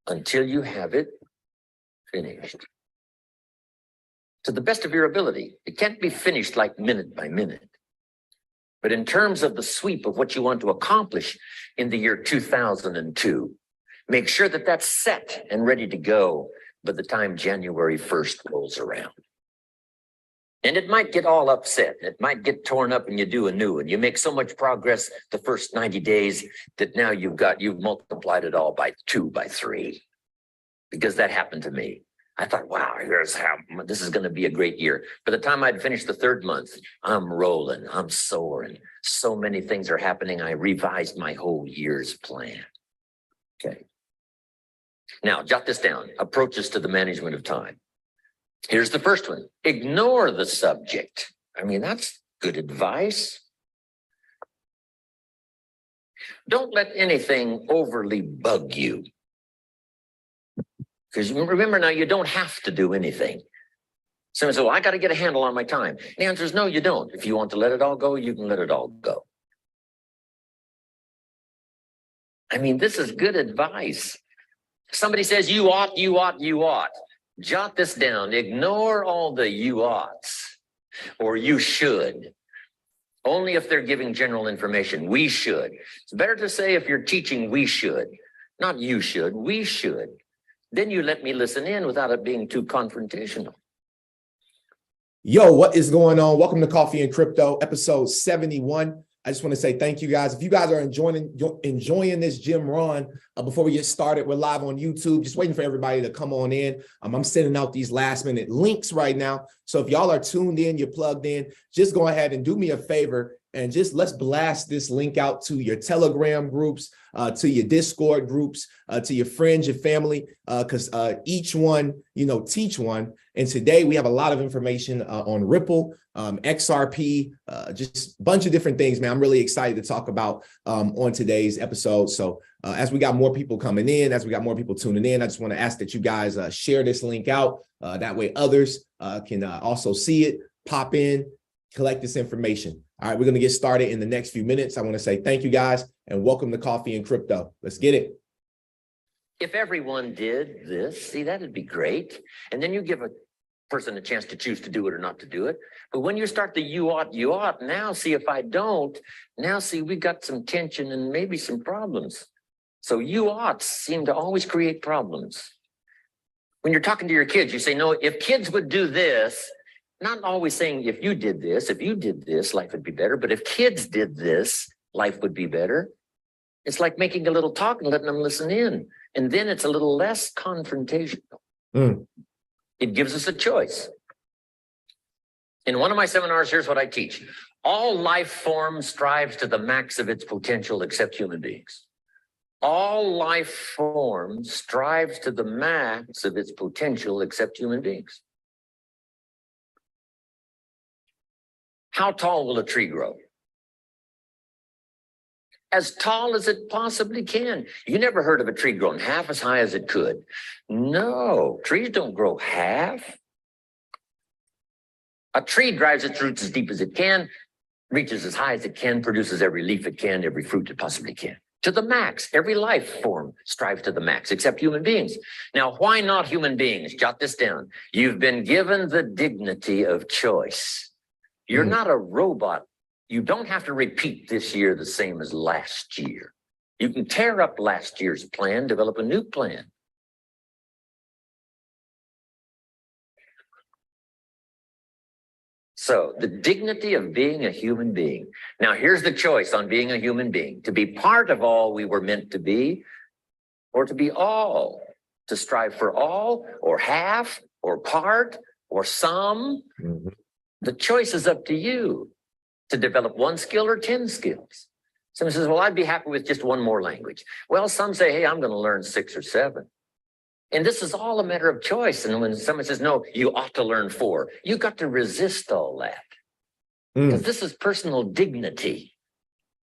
until you have it finished. To the best of your ability. It can't be finished like minute by minute. But in terms of the sweep of what you want to accomplish in the year 2002, make sure that that's set and ready to go by the time January 1st rolls around. And it might get all upset. It might get torn up and you do a new one. You make so much progress the first 90 days that now you've multiplied it all by 2, by 3. Because that happened to me. I thought, wow, here's how this is going to be a great year. By the time I'd finished the 3rd month, I'm rolling, I'm soaring. So many things are happening. I revised my whole year's plan. Okay. Now, jot this down. Approaches to the management of time. Here's the first one. Ignore the subject. I mean, that's good advice. Don't let anything overly bug you. Because remember now, you don't have to do anything. Someone says, well, I got to get a handle on my time. The answer is no, you don't. If you want to let it all go, you can let it all go. I mean, this is good advice. Somebody says, you ought, you ought, you ought. Jot this down. Ignore all the you oughts or you should. Only if they're giving general information. We should. It's better to say if you're teaching, we should. Not you should, we should. Then you let me listen in without it being too confrontational. Yo, what is going on? Welcome to Coffee and Crypto, episode 71. I just want to say thank you guys. If you guys are enjoying this Jim Ron, before we get started, we're live on YouTube, just waiting for everybody to come on in. I'm sending out these last minute links right now. So if y'all are tuned in, you're plugged in, just go ahead and do me a favor and just let's blast this link out to your Telegram groups, to your Discord groups, to your friends, your family, because each one, teach one. And today we have a lot of information on Ripple, XRP, just a bunch of different things, man. I'm really excited to talk about on today's episode. So as we got more people coming in, as we got more people tuning in, I just want to ask that you guys share this link out. That way others can also see it, pop in, collect this information. All right, we're going to get started in the next few minutes. I want to say thank you guys and welcome to Coffee and Crypto. Let's get it. If everyone did this, see, that'd be great. And then you give a person a chance to choose to do it or not to do it. But when you start the you ought, now see if I don't, now see we got some tension and maybe some problems. So you oughts seem to always create problems. When you're talking to your kids, you say, no, if kids would do this, not always saying if you did this, life would be better. But if kids did this, life would be better. It's like making a little talk and letting them listen in. And then it's a little less confrontational. It gives us a choice. In one of my seminars, here's what I teach. All life forms strives to the max of its potential except human beings. All life forms strives to the max of its potential except human beings. How tall will a tree grow? As tall as it possibly can. You never heard of a tree growing half as high as it could. No, trees don't grow half. A tree drives its roots as deep as it can, reaches as high as it can, produces every leaf it can, every fruit it possibly can. To the max. Every life form strives to the max, except human beings. Now, why not human beings? Jot this down. You've been given the dignity of choice. You're not a robot. You don't have to repeat this year the same as last year. You can tear up last year's plan, develop a new plan. So the dignity of being a human being. Now here's the choice on being a human being. To be part of all we were meant to be, or to be all. To strive for all, or half, or part, or some. The choice is up to you to develop 1 skill or 10 skills. Someone says, well, I'd be happy with just 1 more language. Well, some say, hey, I'm going to learn 6 or 7. And this is all a matter of choice. And when someone says, no, you ought to learn 4, you got to resist all that. Because this is personal dignity.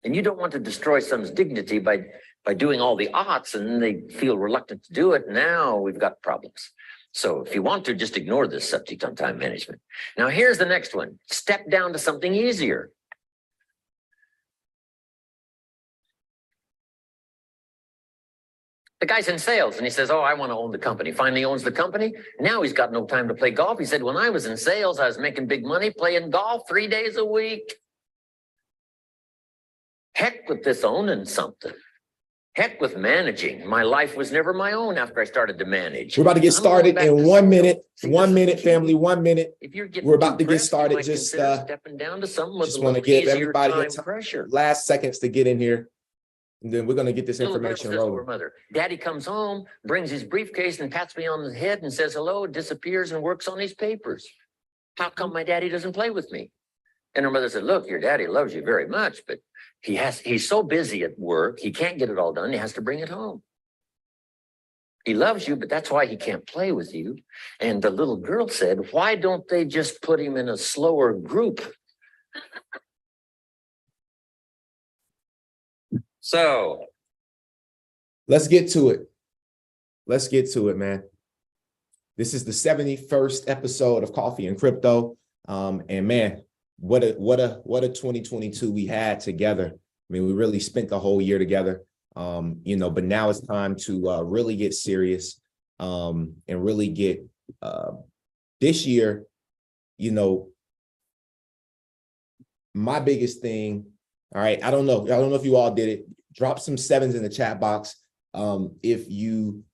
And you don't want to destroy someone's dignity by doing all the oughts, and then they feel reluctant to do it. Now we've got problems. So if you want to, just ignore this subject on time management. Now here's the next one. Step down to something easier. The guy's in sales and he says, oh, I want to own the company. Finally owns the company. Now he's got no time to play golf. He said, when I was in sales, I was making big money playing golf 3 days a week. Heck with this owning something. Heck with managing. My life was never my own after I started to manage. We're about to get started in 1 minute. See, 1 minute, family, 1 minute. If you're getting We're about to too get pressed, you started. might Just consider stepping down to something with just a want to little give easier everybody time pressure. last seconds to get in here. And then we're going to get this Little girl information says to her rolling. mother, Daddy comes home, brings his briefcase and pats me on the head and says hello, disappears and works on his papers. How come my daddy doesn't play with me? And her mother said, look, your daddy loves you very much, but he's so busy at work, he can't get it all done. He has to bring it home. He loves you, but that's why he can't play with you. And the little girl said, why don't they just put him in a slower group? So Let's get to it. Let's get to it, man. This is the 71st episode of Coffee and Crypto. And man, what a 2022 we had together. I mean, we really spent the whole year together. But now it's time to really get serious and really get this year, my biggest thing. All right. I don't know if you all did it. Drop some sevens in the chat box. If you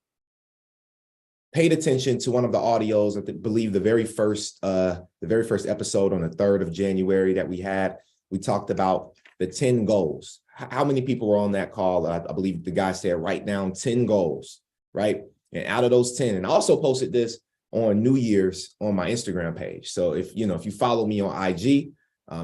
paid attention to one of the audios, I believe the very first episode on the 3rd of January that we had, we talked about the 10 goals. How many people were on that call? I believe the guy said, write down 10 goals, right? And out of those 10, and I also posted this on New Year's on my Instagram page. So if you follow me on IG,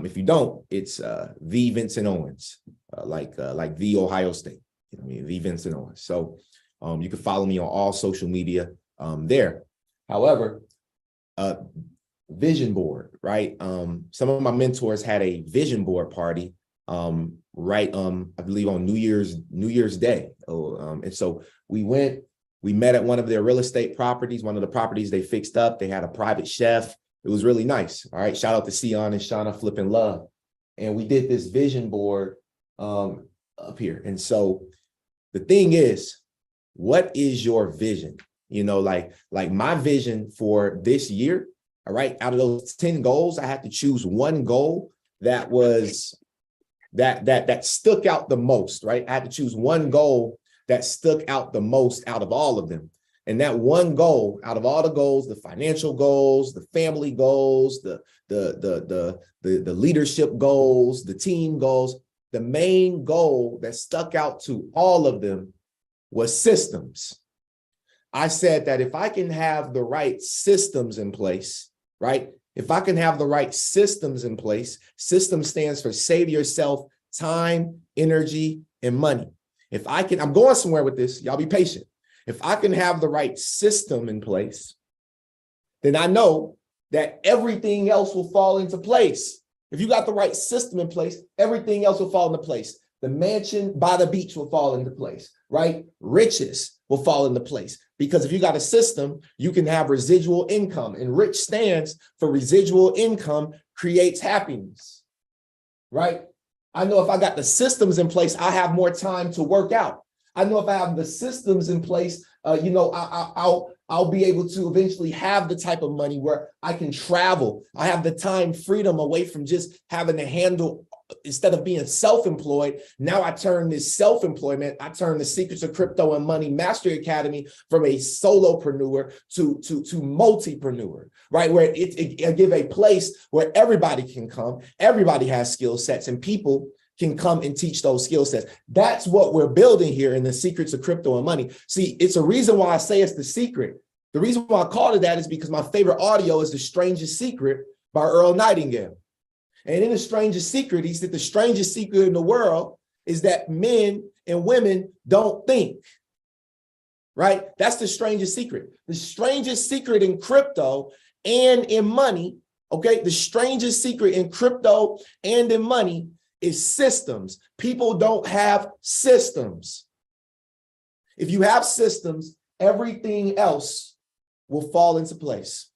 if you don't, it's the Vincent Owens, like the Ohio State, the Vincent Owens. So you can follow me on all social media there. However, vision board, right? Some of my mentors had a vision board party, I believe on New Year's Day. And so we met at one of their real estate properties, one of the properties they fixed up. They had a private chef. It was really nice. All right. Shout out to Sion and Shauna flipping love. And we did this vision board up here. And so the thing is, what is your vision? Like my vision for this year. All right. Out of those 10 goals, I had to choose one goal that was that stuck out the most, right? I had to choose one goal that stuck out the most out of all of them. And that one goal out of all the goals, the financial goals, the family goals, the leadership goals, the team goals, the main goal that stuck out to all of them was systems. I said that if I can have the right systems in place, right? If I can have the right systems in place, system stands for save yourself time, energy, and money. If I can, I'm going somewhere with this, y'all be patient. If I can have the right system in place, then I know that everything else will fall into place. If you got the right system in place, everything else will fall into place. The mansion by the beach will fall into place, right? Riches will fall into place. Because if you got a system, you can have residual income, and rich stands for residual income creates happiness, right? I know if I got the systems in place, I have more time to work out. I know if I have the systems in place, I'll be able to eventually have the type of money where I can travel. I have the time freedom away from just having to handle. Instead of being self-employed, now I turn this self-employment, I turn the Secrets of Crypto and Money Mastery Academy from a solopreneur to multipreneur, right? Where it give a place where everybody can come, everybody has skill sets, and people can come and teach those skill sets. That's what we're building here in the Secrets of Crypto and Money. See, it's a reason why I say it's the secret. The reason why I called it that is because my favorite audio is The Strangest Secret by Earl Nightingale. And in The Strangest Secret, he said the strangest secret in the world is that men and women don't think, right? That's the strangest secret. The strangest secret in crypto and in money, okay? The strangest secret in crypto and in money is systems. People don't have systems. If you have systems, everything else will fall into place.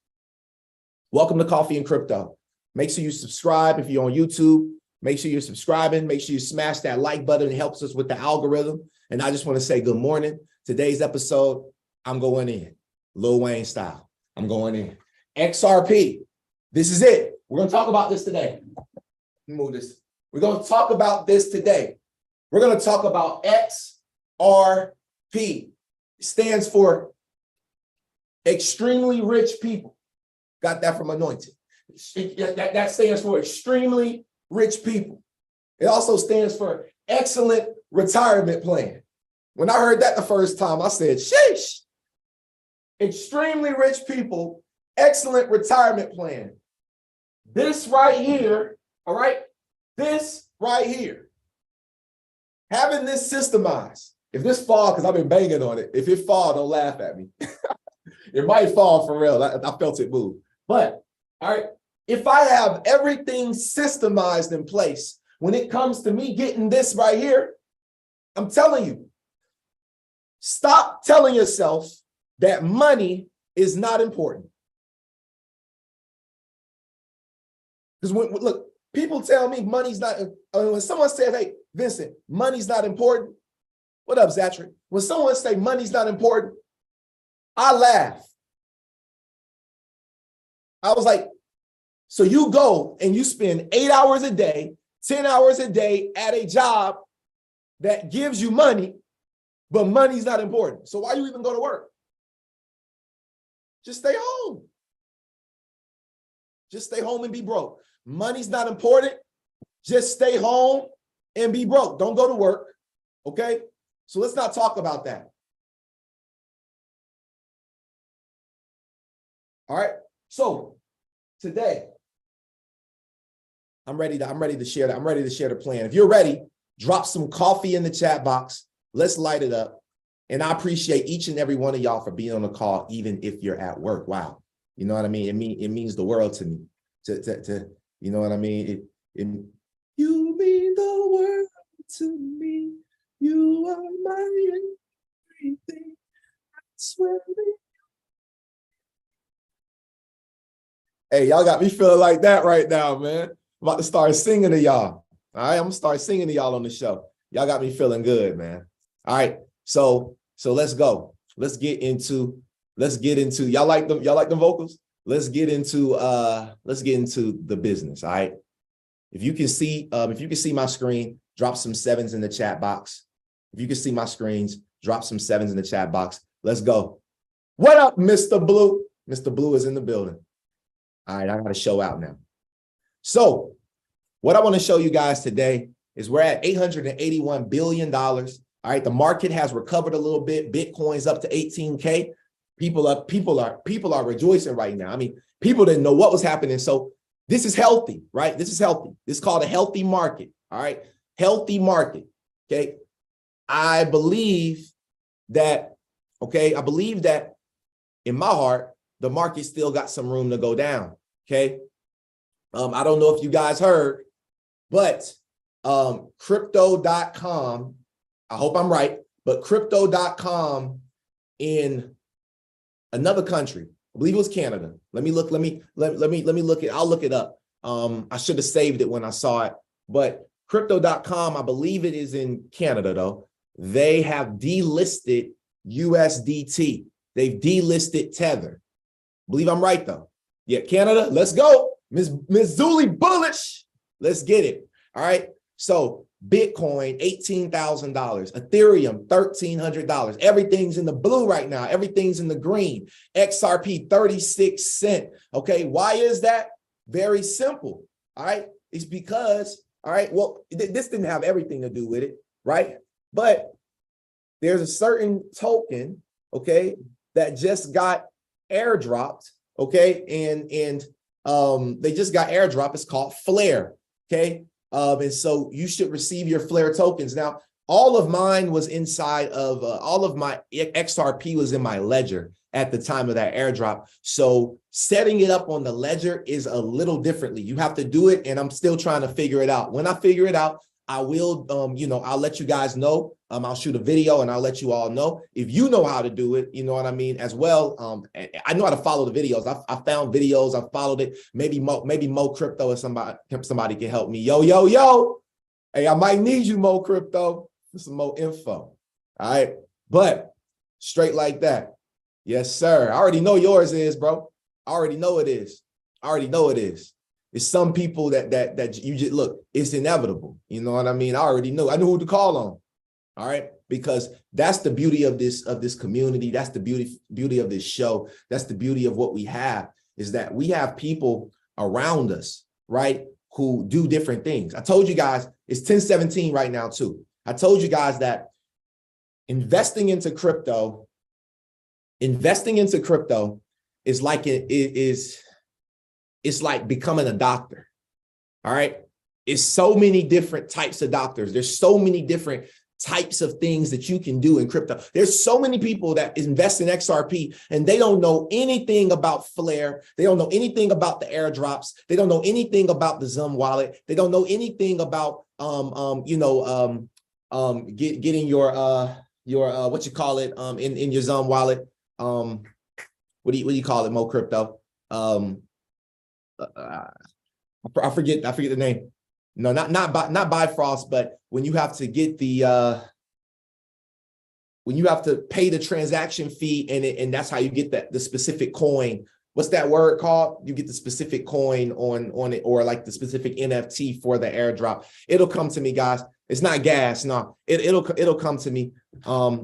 Welcome to Coffee and Crypto. Make sure you subscribe if you're on YouTube. Make sure you're subscribing. Make sure you smash that like button. It helps us with the algorithm. And I just want to say good morning Today's episode, I'm going in. Lil Wayne style. I'm going in. XRP. This is it. We're going to talk about this today. Move this. We're going to talk about this today. We're going to talk about XRP. It stands for extremely rich people. Got that from Anointed. That stands for extremely rich people. It also stands for excellent retirement plan. When I heard that the first time, I said, sheesh. Extremely rich people, excellent retirement plan. This right here, all right? This right here. Having this systemized. If this fall, because I've been banging on it. If it fall, don't laugh at me. It might fall for real. I felt it move. But, all right, if I have everything systemized in place, when it comes to me getting this right here, I'm telling you, stop telling yourself that money is not important. Because look, people tell me money's not, when someone says, hey, Vincent, money's not important. What up, Zachary? When someone say money's not important, I laugh. I was like, so you go and you spend 8 hours a day, 10 hours a day at a job that gives you money, but money's not important. So why you even go to work? Just stay home. Just stay home and be broke. Money's not important. Just stay home and be broke. Don't go to work. Okay? So let's not talk about that. All right. So today, I'm ready to share that. I'm ready to share the plan. If you're ready, drop some coffee in the chat box. Let's light it up. And I appreciate each and every one of y'all for being on the call, even if you're at work. Wow. You know what I mean? It means the world to me. You know what I mean? You mean the world to me. You are my everything. I swear. Hey, y'all got me feeling like that right now, man. I'm about to start singing to y'all. All right, I'm gonna start singing to y'all on the show. Y'all got me feeling good, man. All right, so let's go. Let's get into y'all like them vocals? Let's get into the business. All right. If you can see my screen, drop some sevens in the chat box. If you can see my screens, drop some sevens in the chat box. Let's go. What up, Mr. Blue? Mr. Blue is in the building. All right, I got to show out now. So what I want to show you guys today is we're at $881 billion. All right, the market has recovered a little bit. Bitcoin's up to 18K. People are rejoicing right now. I mean, people didn't know what was happening. So this is healthy, right? This is healthy. This is called a healthy market. All right, healthy market. Okay, I believe that in my heart, the market still got some room to go down. Okay. I don't know if you guys heard, but crypto.com, I hope I'm right, but crypto.com in another country, I believe it was Canada. Let me look it. I'll look it up. I should have saved it when I saw it, but crypto.com, I believe it is in Canada though. They have delisted USDT. They've delisted Tether. Believe I'm right though. Yeah, Canada, let's go. Miss Zuli bullish. Let's get it. All right. So Bitcoin, $18,000. Ethereum, $1,300. Everything's in the blue right now. Everything's in the green. XRP, 36 cents. Okay. Why is that? Very simple. All right. It's because, all right, well, this didn't have everything to do with it, right? But there's a certain token, okay, that just got airdropped, okay, and they just got airdrop. It's called Flare, okay, and so you should receive your Flare tokens. Now, all of mine was inside of all of my XRP was in my ledger at the time of that airdrop. So setting it up on the ledger is a little differently. You have to do it, and I'm still trying to figure it out. When I figure it out, I will, I'll let you guys know. I'll shoot a video and I'll let you all know. If you know how to do it, you know what I mean, as well. I know how to follow the videos. I found videos. I followed it. Maybe Mo Crypto or somebody can help me. Yo. Hey, I might need you, Mo Crypto, for some more info. All right. But Straight like that. Yes, sir. I already know yours is, bro. I already know it is. I already know it is. It's some people that you just look, it's inevitable. You know what I mean? I already know. I knew who to call on. All right. Because that's the beauty of this community. That's the beauty of this show. That's the beauty of what we have, is that we have people around us, right, who do different things. I told you guys it's 10:17 right now, too. I told you guys that investing into crypto is like it's like becoming a doctor. All right. It's so many different types of doctors. There's so many different types of things that you can do in crypto. There's so many people that invest in XRP and they don't know anything about Flare. They don't know anything about the airdrops. They don't know anything about the Zum wallet. They don't know anything about getting your what you call it in your Zum wallet. What do you call it, Mo Crypto? I forget the name. No, not Bifrost, but when you have to get the when you have to pay the transaction fee and that's how you get the specific coin. What's that word called? You get the specific coin on it, or like the specific NFT for the airdrop. It'll come to me, guys. It's not gas. No, it'll come to me.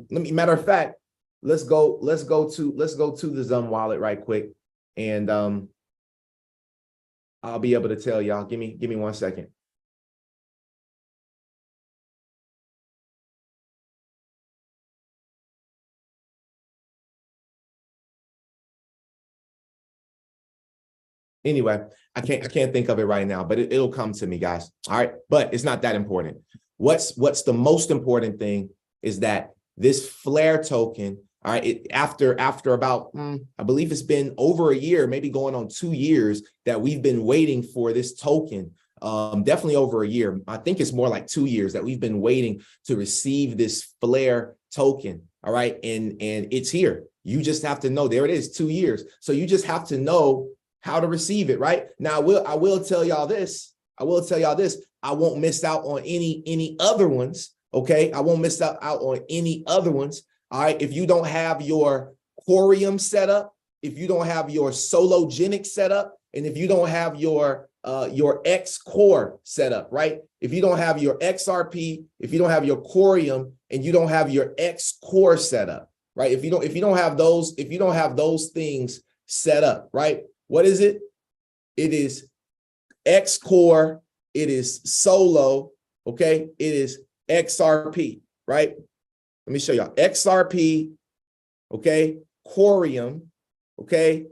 Matter of fact, let's go to the Zum wallet right quick, and I'll be able to tell y'all. Give me 1 second. Anyway, I can't think of it right now, but it'll come to me, guys. All right, but it's not that important. What's the most important thing is that this Flare token, all right, after about I believe it's been over a year, maybe going on 2 years that we've been waiting for this token. Definitely over a year. I think it's more like 2 years that we've been waiting to receive this Flare token. All right, and it's here. You just have to know. There it is, 2 years. So you just have to know how to receive it, right? Now, I will tell y'all this. I won't miss out on any other ones, okay? I won't miss out on any other ones, all right? If you don't have your Quorium set up, if you don't have your Sologenic set up, and if you don't have your X Core set up, right? If you don't have your XRP, if you don't have your Quorium, and you don't have your X Core set up, right? If you don't have those things set up, right? What is it? It is X Core. It is Solo. Okay. It is XRP, right? Let me show y'all. XRP. Okay. Quorium. Okay.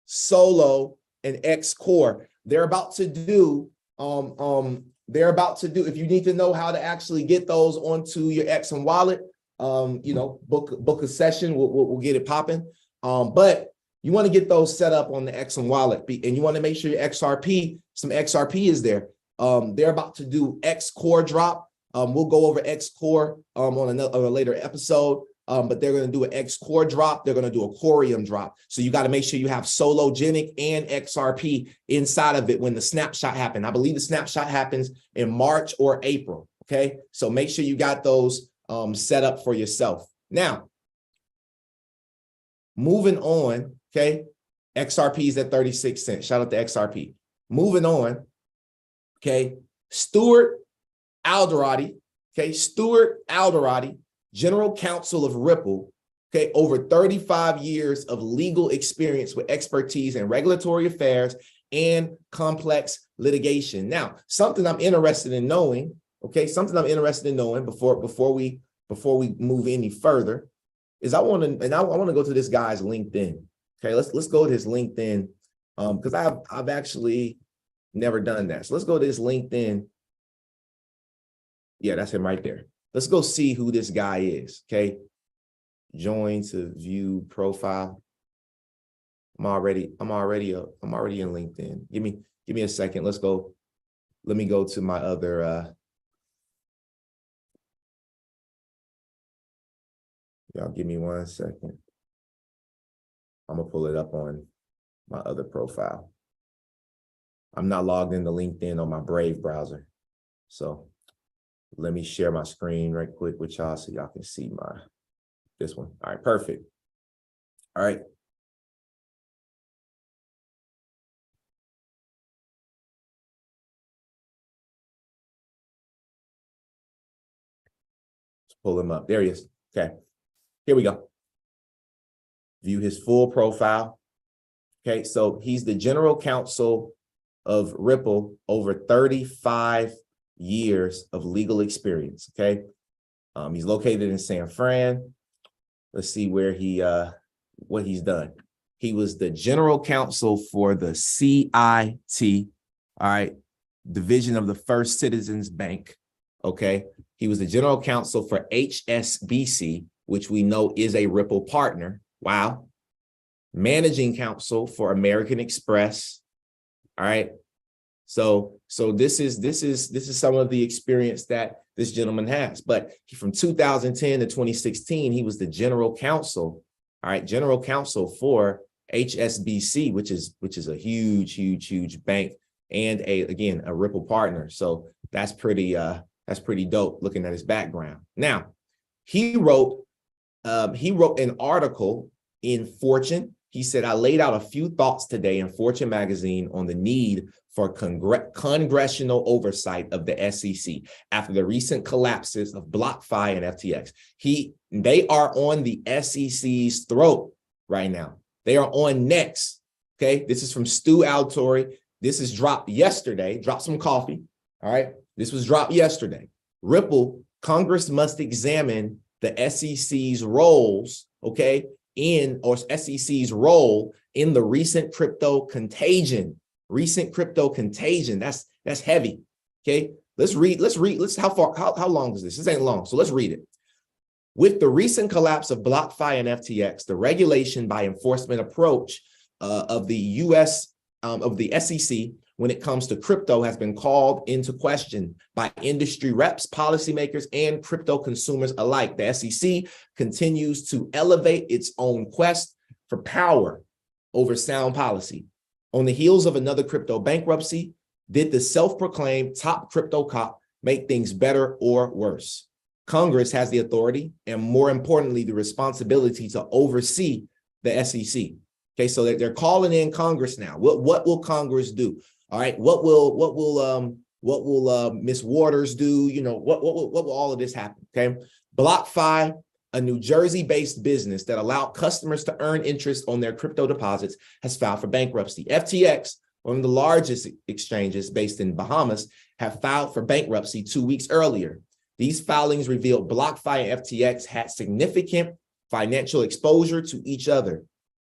Solo and X Core. They're about to do, if you need to know how to actually get those onto your XM wallet, book a session. We'll get it popping. But you want to get those set up on the XM wallet, and you want to make sure your some XRP is there. They're about to do X Core drop. We'll go over X Core on a later episode, but they're going to do an X Core drop. They're going to do a Quorium drop. So you got to make sure you have Sologenic and XRP inside of it when the snapshot happens. I believe the snapshot happens in March or April. Okay, so make sure you got those set up for yourself. Now, moving on. Okay, XRP is at 36 cents. Shout out to XRP. Moving on. Okay, Stuart Alderati. Okay, Stuart Alderati, General Counsel of Ripple. Okay, over 35 years of legal experience with expertise in regulatory affairs and complex litigation. Now, something I'm interested in knowing. Okay, something I'm interested in knowing before we move any further is I want to go to this guy's LinkedIn. Okay, let's go to his LinkedIn because I've actually never done that. So let's go to his LinkedIn. Yeah, that's him right there. Let's go see who this guy is. Okay, join to view profile. I'm already in LinkedIn. Give me a second. Let's go. Let me go to my other. Y'all give me 1 second. I'm gonna pull it up on my other profile. I'm not logged into LinkedIn on my Brave browser. So let me share my screen right quick with y'all so y'all can see This one. All right, perfect. All right. Let's pull him up. There he is. Okay. Here we go. View his full profile. Okay, so he's the general counsel of Ripple, over 35 years of legal experience. Okay. He's located in San Fran. Let's see where what he's done. He was the general counsel for the CIT, all right, division of the First Citizens Bank. Okay. He was the general counsel for HSBC, which we know is a Ripple partner. Wow. Managing counsel for American Express. All right. So this is some of the experience that this gentleman has. But from 2010 to 2016, he was the general counsel. All right, general counsel for HSBC, which is a huge bank and again a Ripple partner. So that's pretty dope looking at his background. Now, he wrote an article in Fortune. He said, I laid out a few thoughts today in Fortune magazine on the need for congressional oversight of the SEC after the recent collapses of BlockFi and FTX. They are on the SEC's throat right now. They are on next. Okay. This is from Stu Altori. This is dropped yesterday. Drop some coffee. All right. This was dropped yesterday. Ripple, Congress must examine the SEC's roles, okay, SEC's role in the recent crypto contagion. That's heavy. Okay. Let's read. How long is this? This ain't long. So let's read it. With the recent collapse of BlockFi and FTX, the regulation by enforcement approach of the US, of the SEC, when it comes to crypto has been called into question by industry reps, policymakers, and crypto consumers alike. The SEC continues to elevate its own quest for power over sound policy. On the heels of another crypto bankruptcy, did the self-proclaimed top crypto cop make things better or worse? Congress has the authority and, more importantly, the responsibility to oversee the SEC. Okay, so they're calling in Congress now. What will Congress do? All right, what will Ms. Waters do? You know, what will all of this happen? Okay, BlockFi, a New Jersey-based business that allowed customers to earn interest on their crypto deposits, has filed for bankruptcy. FTX, one of the largest exchanges based in Bahamas, have filed for bankruptcy 2 weeks earlier. These filings revealed BlockFi and FTX had significant financial exposure to each other.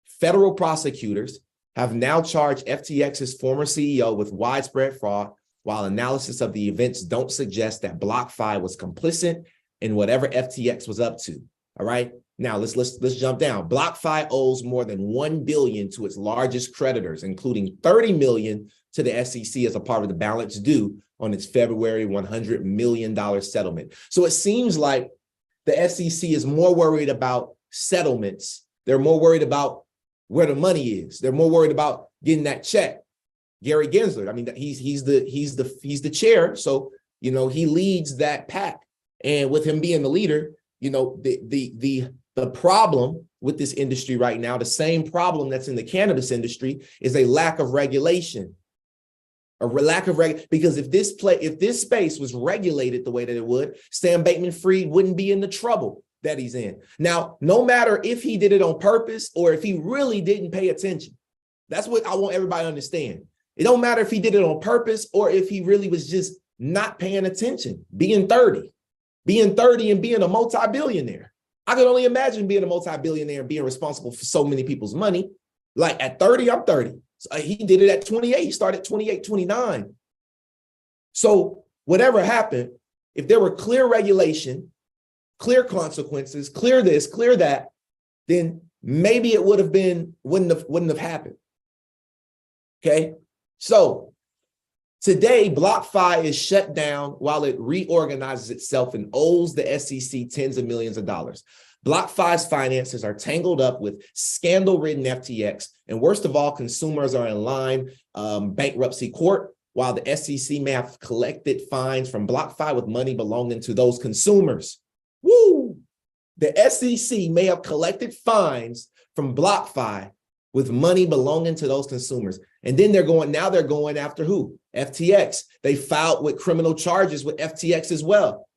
Federal prosecutors have now charged FTX's former CEO with widespread fraud, while analysis of the events don't suggest that BlockFi was complicit in whatever FTX was up to. All right. Now let's jump down. BlockFi owes more than $1 billion to its largest creditors, including $30 million to the SEC as a part of the balance due on its February $100 million settlement. So it seems like the SEC is more worried about settlements. They're more worried about where the money is. They're more worried about getting that check. Gary Gensler, I mean, he's the chair, so you know he leads that pack. And with him being the leader, you know, the problem with this industry right now, the same problem that's in the cannabis industry, is a lack of regulation. Because if this space was regulated the way that it would, Sam Bankman-Fried wouldn't be in the trouble that he's in. Now, no matter if he did it on purpose or if he really didn't pay attention, that's what I want everybody to understand. It don't matter if he did it on purpose or if he really was just not paying attention, being 30 and being a multi-billionaire. I can only imagine being a multi-billionaire and being responsible for so many people's money. Like at 30, I'm 30. So he did it at 28. He started 28, 29. So whatever happened, if there were clear regulation, clear consequences, clear this, clear that, then maybe it wouldn't have happened. Okay. So today, BlockFi is shut down while it reorganizes itself and owes the SEC tens of millions of dollars. BlockFi's finances are tangled up with scandal-ridden FTX, and worst of all, consumers are in line bankruptcy court, while the SEC may have collected fines from BlockFi with money belonging to those consumers. Woo! The SEC may have collected fines from BlockFi with money belonging to those consumers. And then they're going after who? FTX. They filed with criminal charges with FTX as well.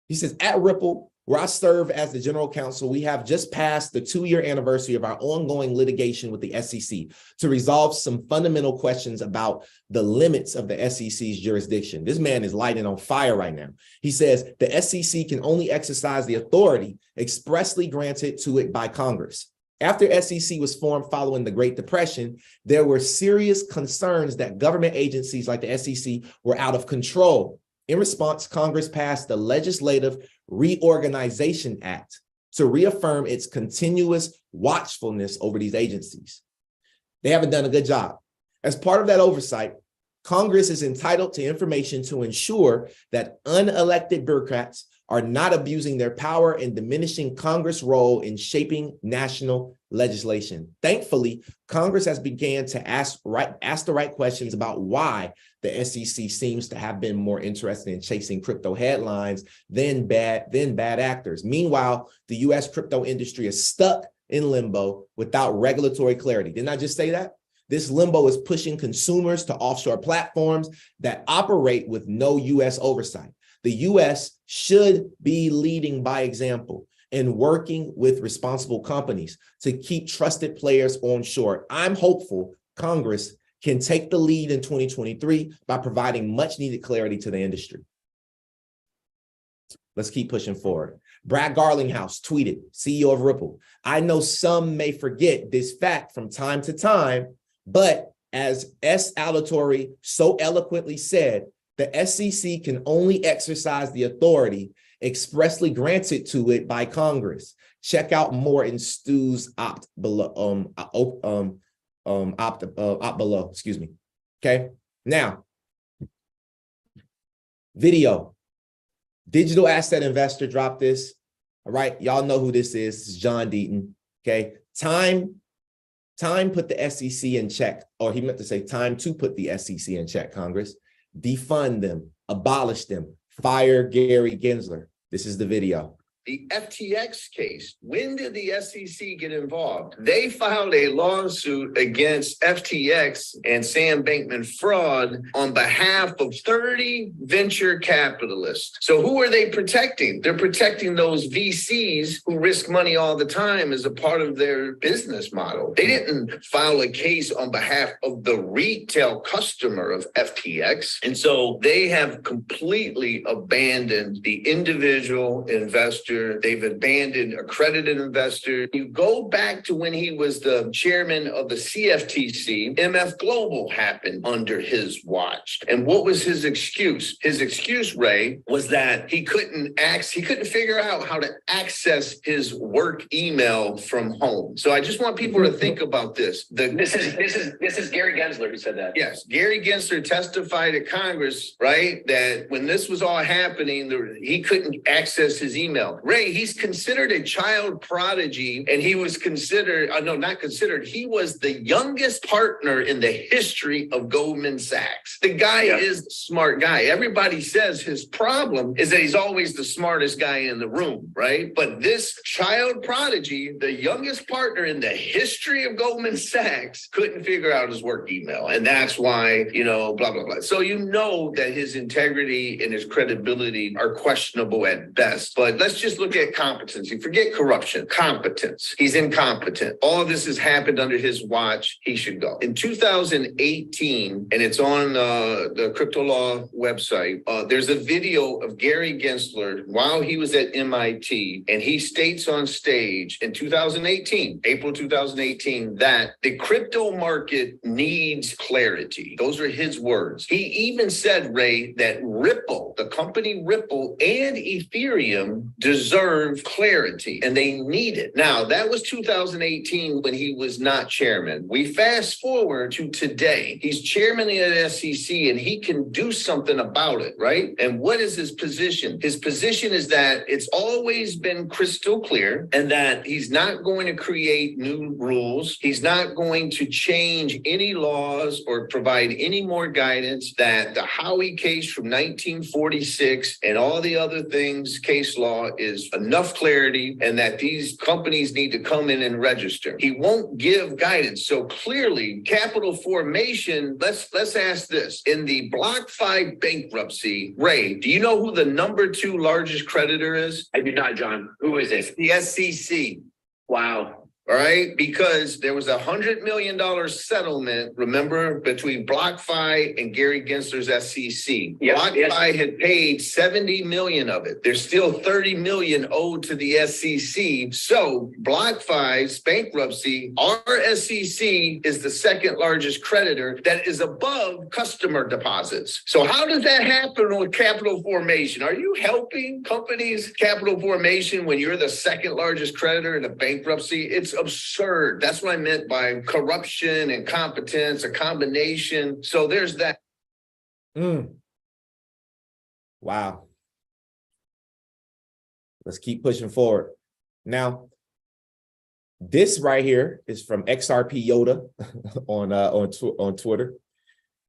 He says, at Ripple, where I serve as the general counsel, we have just passed the 2-year anniversary of our ongoing litigation with the SEC to resolve some fundamental questions about the limits of the SEC's jurisdiction. This man is lighting on fire right now. He says the SEC can only exercise the authority expressly granted to it by Congress. After SEC was formed following the Great Depression, there were serious concerns that government agencies like the SEC were out of control. In response, Congress passed the Legislative Reorganization Act to reaffirm its continuous watchfulness over these agencies. They haven't done a good job. As part of that oversight, Congress is entitled to information to ensure that unelected bureaucrats are not abusing their power and diminishing Congress' role in shaping national legislation. Thankfully, Congress has begun to ask the right questions about why the SEC seems to have been more interested in chasing crypto headlines than bad actors. Meanwhile, the US crypto industry is stuck in limbo without regulatory clarity. Didn't I just say that? This limbo is pushing consumers to offshore platforms that operate with no US oversight. The US should be leading by example and working with responsible companies to keep trusted players onshore. I'm hopeful Congress can take the lead in 2023 by providing much needed clarity to the industry. Let's keep pushing forward. Brad Garlinghouse tweeted, CEO of Ripple, I know some may forget this fact from time to time, but as S. Alatorre so eloquently said, the SEC can only exercise the authority expressly granted to it by Congress. Check out more in Stu's opt below. Excuse me. Okay. Now, video. Digital asset investor dropped this. All right. Y'all know who this is. This is John Deaton. Okay. Time put the SEC in check, or he meant to say time to put the SEC in check, Congress. Defund them, abolish them, fire Gary Gensler. This is the video. The FTX case, when did the SEC get involved? They filed a lawsuit against FTX and Sam Bankman-Fried on behalf of 30 venture capitalists. So who are they protecting? They're protecting those VCs who risk money all the time as a part of their business model. They didn't file a case on behalf of the retail customer of FTX. And so they have completely abandoned the individual investor. They've abandoned accredited investor. You go back to when he was the chairman of the CFTC, MF Global happened under his watch. And what was his excuse? His excuse, Ray, was that he couldn't figure out how to access his work email from home. So I just want people to think about this. This is Gary Gensler who said that. Yes, Gary Gensler testified at Congress, right, that when this was all happening, he couldn't access his email. Ray, he's considered a child prodigy, and he was he was the youngest partner in the history of Goldman Sachs. The guy is a smart guy. Everybody says his problem is that he's always the smartest guy in the room, right? But this child prodigy, the youngest partner in the history of Goldman Sachs, couldn't figure out his work email. And that's why, blah, blah, blah. So you know that his integrity and his credibility are questionable at best. But let's just look at competency. Forget corruption. Competence. He's incompetent. All of this has happened under his watch. He should go. In 2018, and it's on the Crypto Law website, there's a video of Gary Gensler while he was at MIT, and he states on stage in 2018, April 2018, that the crypto market needs clarity. Those are his words. He even said, Ray, that Ripple, the company Ripple and Ethereum deserve clarity, and they need it. Now, that was 2018 when he was not chairman. We fast forward to today. He's chairman of the SEC, and he can do something about it, right? And what is his position? His position is that it's always been crystal clear, and that he's not going to create new rules. He's not going to change any laws or provide any more guidance. That the Howey case from 1946 and all the other things, case law is is enough clarity and that these companies need to come in and register. He won't give guidance. So clearly, capital formation, let's ask this. In the BlockFi bankruptcy, Ray, do you know who the number 2 largest creditor is? I do not, John. Who is it? The SEC. Wow. All right, because there was $100 million settlement, remember, between BlockFi and Gary Gensler's SEC. Yep, BlockFi had paid 70 million of it. There's still 30 million owed to the SEC. So BlockFi's bankruptcy, our SEC is the second largest creditor that is above customer deposits. So how does that happen with capital formation? Are you helping companies capital formation when you're the second largest creditor in a bankruptcy? It's absurd. That's what I meant by corruption and competence, a combination. So there's that. Wow. Let's keep pushing forward. Now, this right here is from XRP Yoda on Twitter. It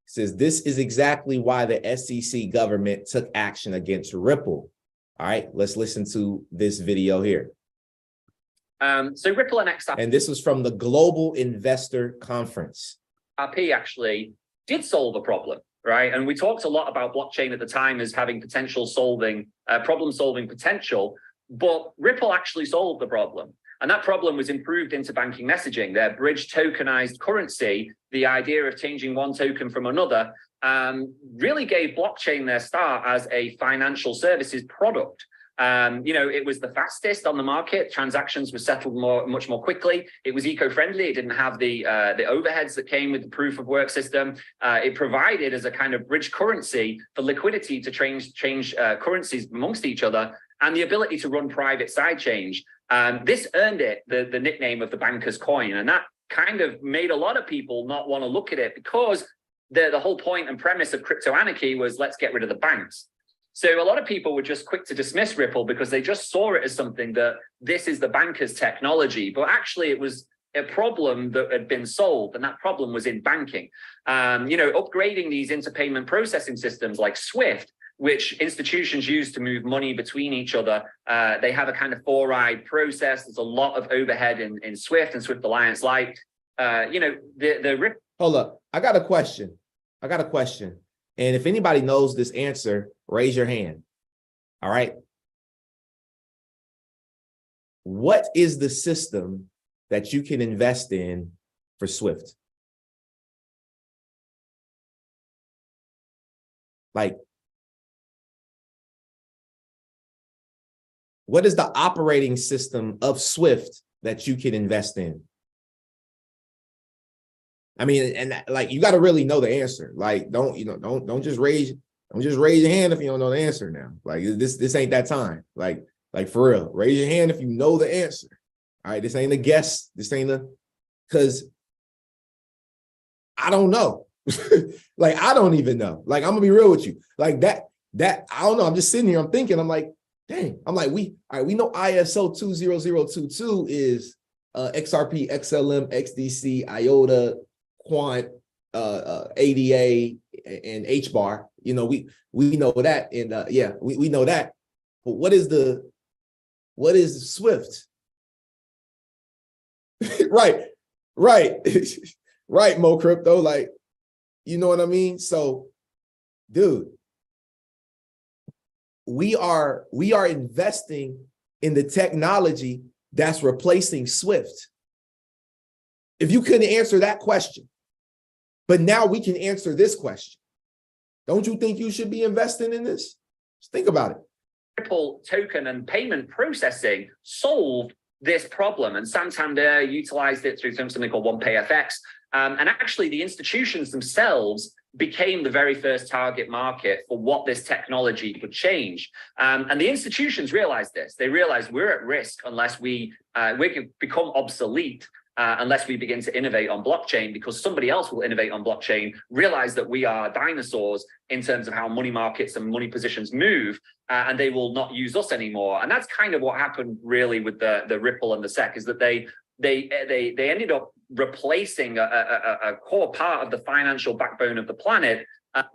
says, this is exactly why the SEC government took action against Ripple. All right, let's listen to this video here. So Ripple and XRP And this was from the Global Investor Conference. actually did solve a problem, right? And we talked a lot about blockchain at the time as having problem-solving potential, but Ripple actually solved the problem. And that problem was improved into banking messaging. Their bridge tokenized currency, the idea of changing one token from another, really gave blockchain their start as a financial services product. It was the fastest on the market. Transactions were settled much more quickly. It was eco-friendly. It didn't have the overheads that came with the proof of work system. It provided as a kind of bridge currency for liquidity to change currencies amongst each other, and the ability to run private side change. This earned it the nickname of the banker's coin, and that kind of made a lot of people not want to look at it, because the whole point and premise of crypto anarchy was, let's get rid of the banks. So a lot of people were just quick to dismiss Ripple because they just saw it as something that this is the banker's technology. But actually, it was a problem that had been solved, and that problem was in banking. Upgrading these interpayment processing systems like SWIFT, which institutions use to move money between each other. They have a kind of 4-ride process. There's a lot of overhead in SWIFT and SWIFT Alliance Lite. Hold up. I got a question. And if anybody knows this answer, raise your hand. All right. What is the system that you can invest in for SWIFT? Like, what is the operating system of SWIFT that you can invest in? I mean, and like, you got to really know the answer. Like, don't just raise your hand if you don't know the answer now. Like, this ain't that time. Like for real, raise your hand if you know the answer. All right, this ain't a guess. Because I don't know. Like, I don't even know. Like, I'm gonna be real with you. Like that I don't know. I'm just sitting here. I'm thinking. I'm like, dang. I'm like, we know ISO 20022 is XRP, XLM, XDC, IOTA, Quant, ADA, and hbar. We know that, and we know that. But what is SWIFT? right, Mo Crypto. Like, you know what I mean? So, dude, we are investing in the technology that's replacing SWIFT. If you couldn't answer that question, but now we can answer this question. Don't you think you should be investing in this? Just think about it. Ripple token and payment processing solved this problem, and Santander utilized it through something called OnePayFX. And actually, the institutions themselves became the very first target market for what this technology could change. And the institutions realized this. They realized we're at risk unless we could become obsolete unless we begin to innovate on blockchain, because somebody else will innovate on blockchain, realize that we are dinosaurs in terms of how money markets and money positions move, and they will not use us anymore. And that's kind of what happened really with the Ripple and the SEC, is that they ended up replacing a core part of the financial backbone of the planet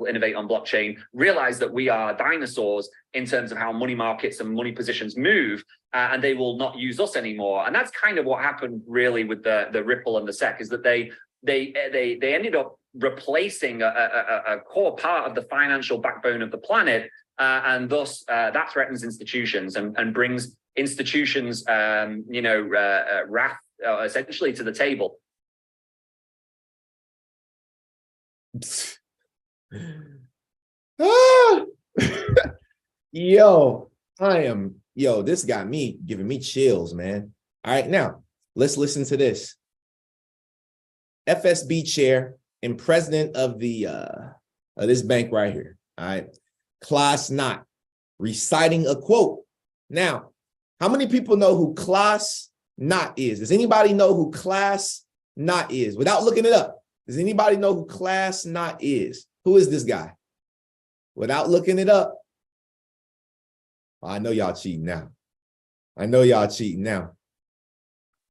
innovate on blockchain, realize that we are dinosaurs in terms of how money markets and money positions move, and they will not use us anymore. And that's kind of what happened really with the Ripple and the SEC, is that they ended up replacing a core part of the financial backbone of the planet, and thus that threatens institutions and brings institutions, wrath essentially to the table. This got me giving me chills, man. All right, now let's listen to this. FSB chair and president of this bank right here. All right, Klaas Knot reciting a quote. Now, how many people know who Klaas Knot is? Does anybody know who Klaas Knot is? Without looking it up, does anybody know who Klaas Knot is? Who is this guy? Without looking it up. I know y'all cheating now. I know y'all cheating now.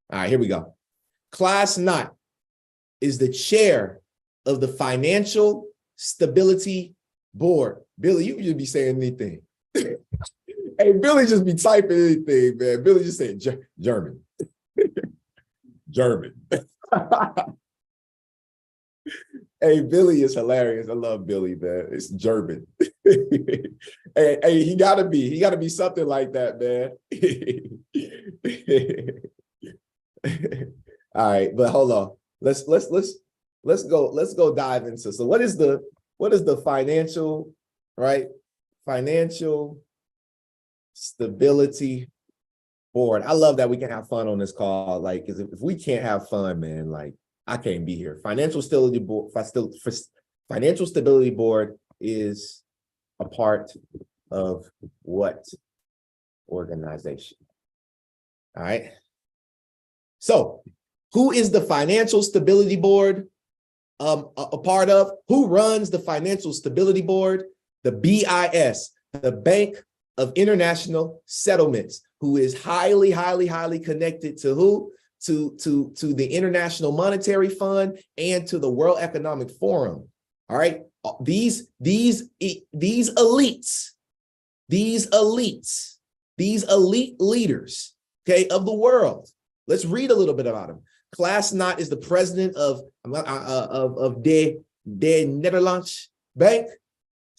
All right, here we go. Klaas Knot is the chair of the Financial Stability Board. Billy, you should be saying anything. Hey, Billy just be typing anything, man. Billy just saying German. German. Hey, Billy is hilarious. I love Billy, man. It's German. hey, he gotta be something like that, man. All right, but hold on. Let's go dive into. So what is the financial, right? Financial Stability Board. I love that we can have fun on this call. Like, because if we can't have fun, man, like I can't be here. Financial Stability Board. Financial Stability Board is a part of what organization? All right. So, who is the Financial Stability Board a part of? Who runs the Financial Stability Board? The BIS, the Bank of International Settlements, who is highly connected to who? To the International Monetary Fund and to the World Economic Forum. All right. These elites, these elite leaders, okay, of the world. Let's read a little bit about him. Klaas Knot is the president of the Netherlands Bank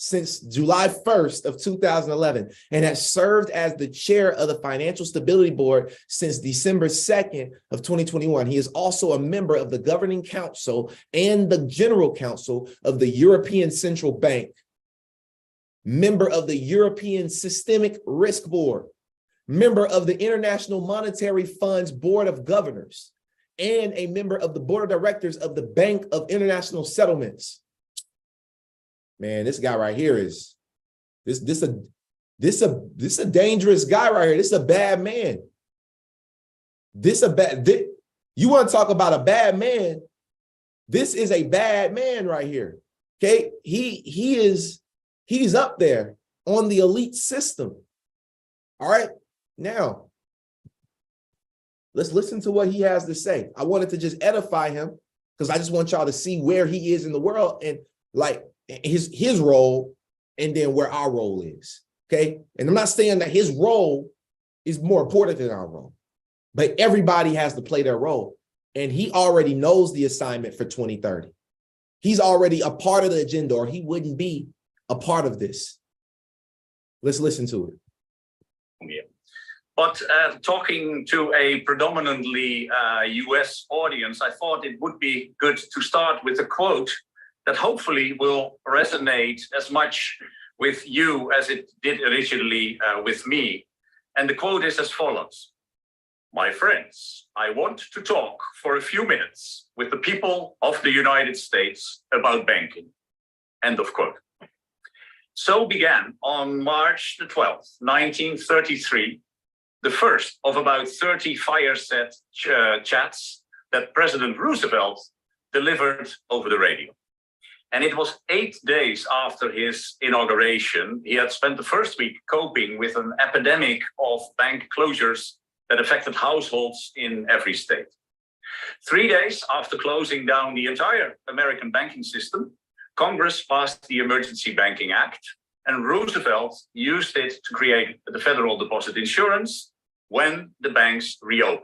since July 1st of 2011 and has served as the chair of the Financial Stability Board since December 2nd of 2021. He is also a member of the Governing Council and the General Council of the European Central Bank, member of the European Systemic Risk Board, member of the International Monetary Fund's Board of Governors, and a member of the Board of Directors of the Bank of International Settlements. Man, this guy right here is this a dangerous guy right here. This is a bad man. You want to talk about a bad man? This is a bad man right here. Okay, he's up there on the elite system. All right, now let's listen to what he has to say. I wanted to just edify him because I just want y'all to see where he is in the world and like his role and then where our role is. Okay. And I'm not saying that his role is more important than our role, but everybody has to play their role. And he already knows the assignment for 2030. He's already a part of the agenda, or he wouldn't be a part of this. Let's listen to it. Yeah. But talking to a predominantly US audience, I thought it would be good to start with a quote that hopefully will resonate as much with you as it did originally with me. And the quote is as follows: "My friends, I want to talk for a few minutes with the people of the United States about banking." End of quote. So began on March the 12th, 1933, the first of about 30 fireside chats that President Roosevelt delivered over the radio. And it was 8 days after his inauguration. He had spent the first week coping with an epidemic of bank closures that affected households in every state. 3 days after closing down the entire American banking system, Congress passed the Emergency Banking Act, and Roosevelt used it to create the federal deposit insurance when the banks reopened.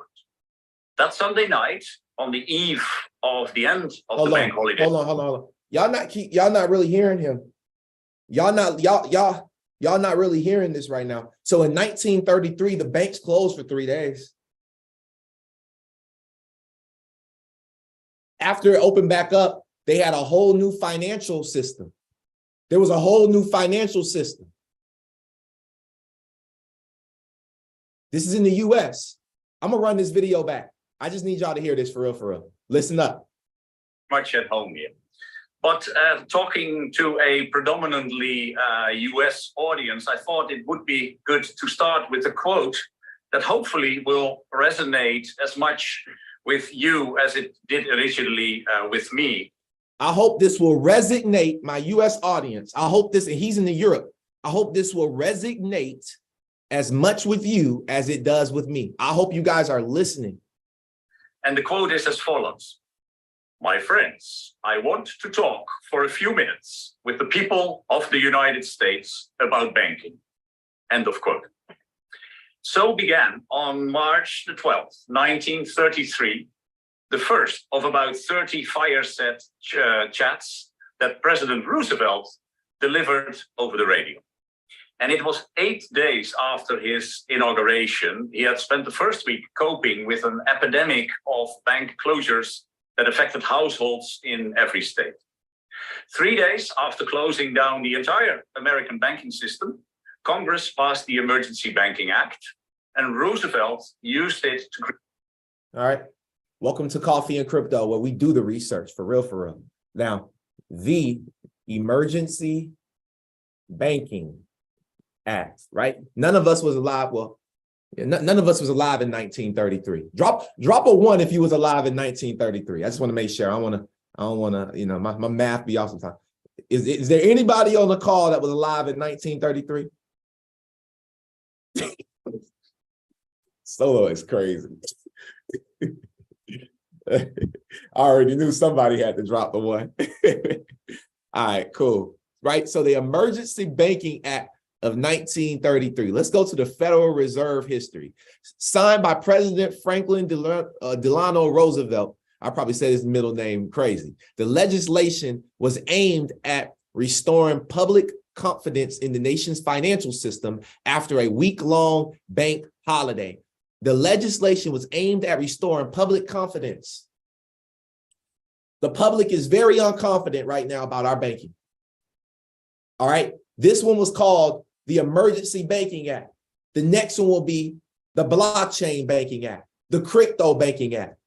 That Sunday night, on the eve of the end of the bank holiday. Hold on. Y'all not really hearing him. Y'all not really hearing this right now. So in 1933, the banks closed for 3 days. After it opened back up, they had a whole new financial system. There was a whole new financial system. This is in the US. I'm gonna run this video back. I just need y'all to hear this for real. Listen up. Much at home here. But talking to a predominantly US audience, I thought it would be good to start with a quote that hopefully will resonate as much with you as it did originally with me. I hope this will resonate, my US audience. I hope this, and he's in Europe. I hope this will resonate as much with you as it does with me. I hope you guys are listening. And the quote is as follows. My friends, I want to talk for a few minutes with the people of the United States about banking. End of quote. So began on March the 12th, 1933, the first of about 30 fireside chats that President Roosevelt delivered over the radio. And it was 8 days after his inauguration. He had spent the first week coping with an epidemic of bank closures that affected households in every state. 3 days after closing down the entire American banking system, Congress passed the Emergency Banking Act, and Roosevelt used it to... All right. Welcome to Coffee and Crypto, where we do the research for real. Now, the Emergency Banking Act, right? None of us was alive. Well, none of us was alive in 1933. Drop a 1 if you was alive in 1933. I just want to make sure. I don't want to, you know, my math be off sometimes. Is there anybody on the call that was alive in 1933? Solo is crazy. I already knew somebody had to drop the 1. All right, cool. Right. So the Emergency Banking Act of 1933. Let's go to the Federal Reserve history. Signed by President Franklin Delano Roosevelt. I probably said his middle name crazy. The legislation was aimed at restoring public confidence in the nation's financial system after a week-long bank holiday. The legislation was aimed at restoring public confidence. The public is very unconfident right now about our banking. All right. This one was called the Emergency Banking Act. The next one will be the Blockchain Banking Act, the Crypto Banking Act,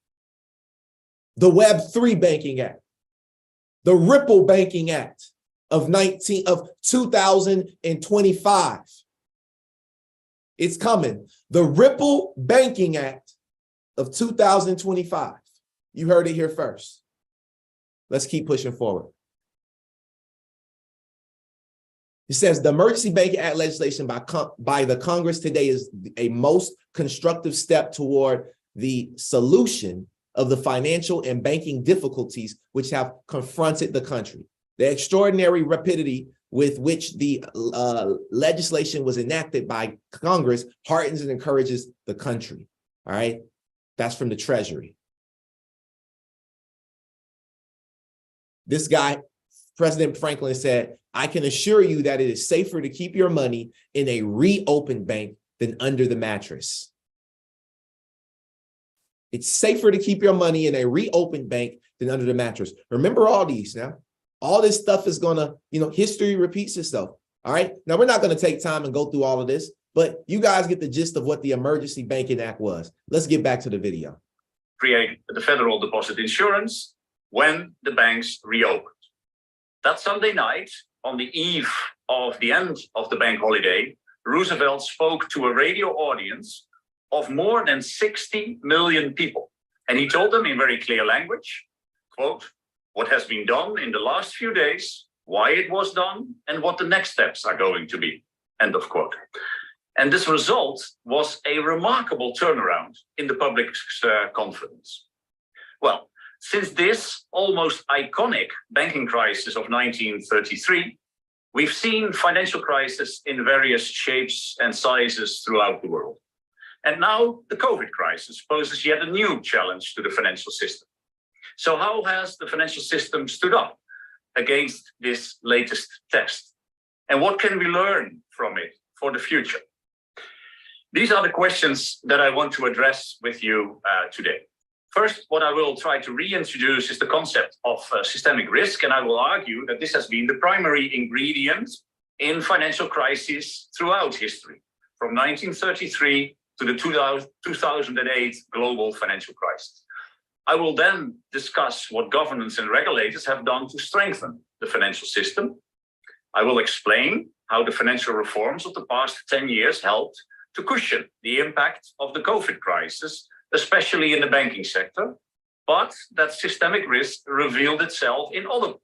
the Web3 Banking Act, the Ripple Banking Act of 2025. It's coming. The Ripple Banking Act of 2025. You heard it here first. Let's keep pushing forward. It says the Emergency Banking Act legislation by the Congress today is a most constructive step toward the solution of the financial and banking difficulties which have confronted the country. The extraordinary rapidity with which the legislation was enacted by Congress heartens and encourages the country. All right, that's from the Treasury. This guy, President Franklin, said, I can assure you that it is safer to keep your money in a reopened bank than under the mattress. It's safer to keep your money in a reopened bank than under the mattress. Remember all these now. All this stuff is gonna, history repeats itself. All right. Now, we're not going to take time and go through all of this, but you guys get the gist of what the Emergency Banking Act was. Let's get back to the video. Create the federal deposit insurance when the banks reopened. That Sunday night, on the eve of the end of the bank holiday, Roosevelt spoke to a radio audience of more than 60 million people. And he told them in very clear language, quote, what has been done in the last few days, why it was done, and what the next steps are going to be, end of quote. And this result was a remarkable turnaround in the public's confidence. Well, Since this almost iconic banking crisis of 1933, we've seen financial crises in various shapes and sizes throughout the world. And now the COVID crisis poses yet a new challenge to the financial system. So how has the financial system stood up against this latest test? And what can we learn from it for the future? These are the questions that I want to address with you today. First, what I will try to reintroduce is the concept of systemic risk, and I will argue that this has been the primary ingredient in financial crises throughout history, from 1933 to the 2008 global financial crisis. I will then discuss what governments and regulators have done to strengthen the financial system. I will explain how the financial reforms of the past 10 years helped to cushion the impact of the COVID crisis, especially in the banking sector, but that systemic risk revealed itself in other.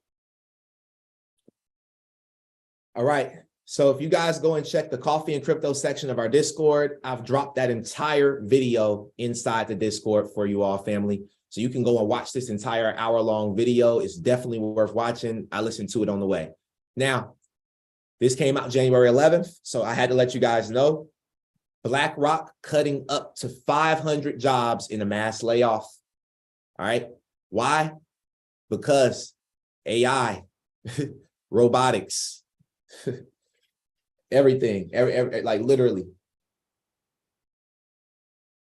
All right. So if you guys go and check the coffee and crypto section of our Discord, I've dropped that entire video inside the Discord for you all, family. So you can go and watch this entire hour-long video. It's definitely worth watching. I listened to it on the way. Now, this came out January 11th, so I had to let you guys know. BlackRock cutting up to 500 jobs in a mass layoff. All right. Why? Because AI, robotics, everything, like literally.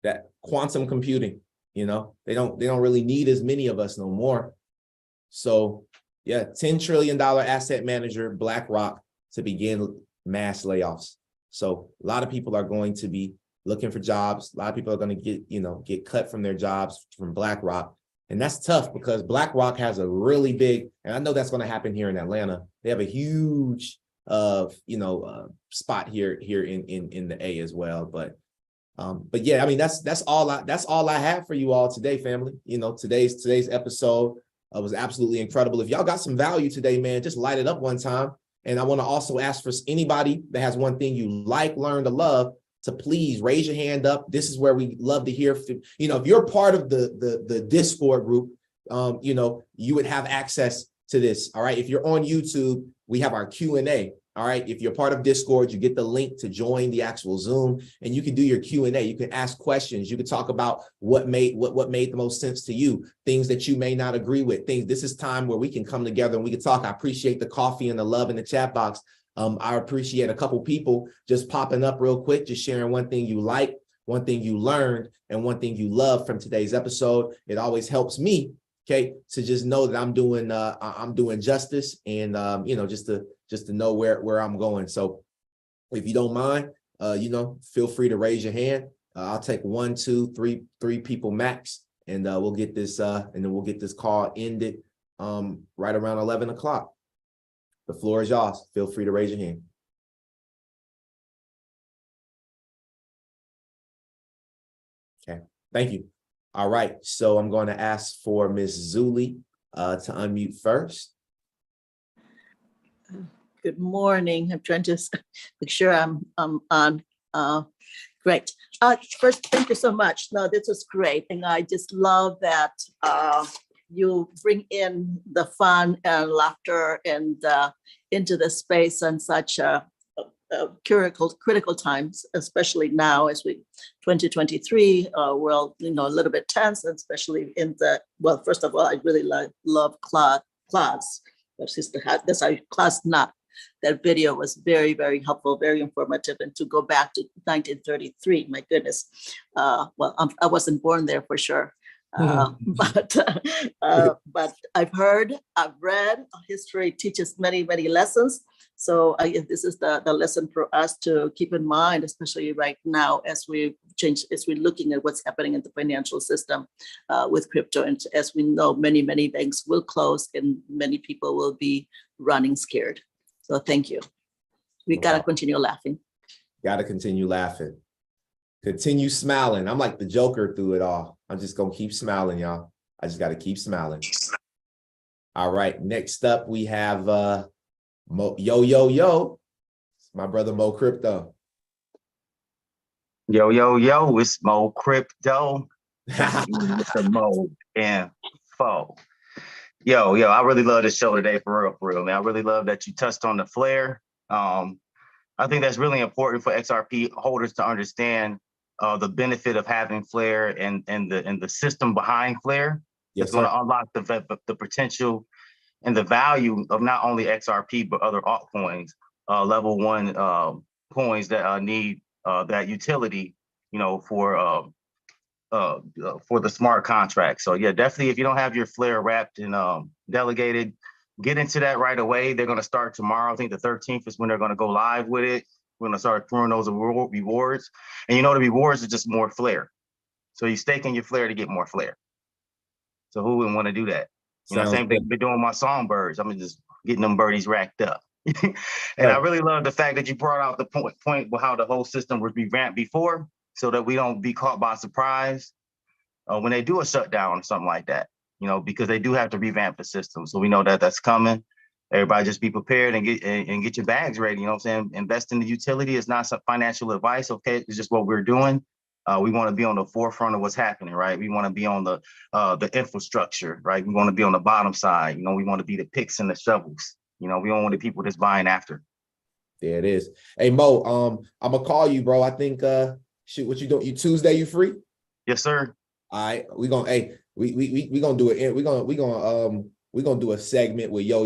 That quantum computing, you know, they don't really need as many of us no more. So yeah, $10 trillion asset manager, BlackRock, to begin mass layoffs. So a lot of people are going to be looking for jobs. A lot of people are going to get cut from their jobs from BlackRock. And that's tough because BlackRock has a really big, and I know that's going to happen here in Atlanta. They have a huge, spot here in the A as well. But yeah, I mean, that's all I have for you all today, family. You know, today's episode was absolutely incredible. If y'all got some value today, man, just light it up one time. And I want to also ask for anybody that has one thing you like, learn, to love, to please raise your hand up. This is where we love to hear from, if you're part of the Discord group, you would have access to this. All right. If you're on YouTube, we have our Q&A. All right. If you're part of Discord, you get the link to join the actual Zoom, and you can do your Q&A. You can ask questions. You can talk about what made the most sense to you, things that you may not agree with, things. This is time where we can come together and we can talk. I appreciate the coffee and the love in the chat box. I appreciate a couple people just popping up real quick, just sharing one thing you like, one thing you learned, and one thing you love from today's episode. It always helps me, okay, to just know that I'm doing justice, and just to know where I'm going. So if you don't mind, feel free to raise your hand. I'll take 1, 2, 3 people max, and we'll get this and then we'll get this call ended right around 11 o'clock. The floor is yours. Feel free to raise your hand. Okay, thank you. All right, so I'm going to ask for Ms. Zuli to unmute first. Good morning. I'm trying to make sure I'm on. Great. First, thank you so much. No, this was great. And I just love that you bring in the fun and laughter and into the space on such critical times, especially now as 2023, well, a little bit tense, especially first of all, I really love class. That's our class not. That video was very, very helpful, very informative. And to go back to 1933, my goodness. I wasn't born there for sure. But I've read, history teaches many, many lessons. So this is the lesson for us to keep in mind, especially right now as we're looking at what's happening in the financial system with crypto. And as we know, many, many banks will close and many people will be running scared. So thank you. We got to continue laughing. Got to continue laughing. Continue smiling. I'm like the Joker through it all. I'm just going to keep smiling, y'all. I just got to keep smiling. All right. Next up, we have Mo. Yo. It's my brother, Mo Crypto. Yo, it's Mo Crypto. Mr. Mo. Yeah. foe. Yo, I really love this show today, for real, man. I really love that you touched on the flare. I think that's really important for XRP holders to understand the benefit of having flare and the system behind flare. Yes, It's going sir. to unlock the potential and the value of not only XRP but other altcoins, level one coins that need that utility, for the smart contract. So yeah, definitely, if you don't have your flare wrapped and delegated, get into that right away. They're going to start tomorrow. I think the 13th is when they're going to go live with it. We're going to start throwing those rewards, and the rewards are just more flare. So you're staking your flare to get more flare. So who wouldn't want to do that? Sounds Same thing good. I've been doing with my songbirds. I'm just getting them birdies racked up. And Right. I really love the fact that you brought out the point with how the whole system was revamped before, so that we don't be caught by surprise when they do a shutdown or something like that, because they do have to revamp the system. So we know that that's coming. Everybody just be prepared and get your bags ready. You know what I'm saying? Invest in the utility. It's not some financial advice. Okay. It's just what we're doing. We want to be on the forefront of what's happening, right? We want to be on the infrastructure, right? We want to be on the bottom side. We want to be the picks and the shovels. We don't want the people that's buying after. There it is. Hey, Mo, I'm gonna call you, bro. I think shoot, what you doing? You Tuesday, you free? Yes, sir. All right, we gonna do it. We're gonna do a segment with Yo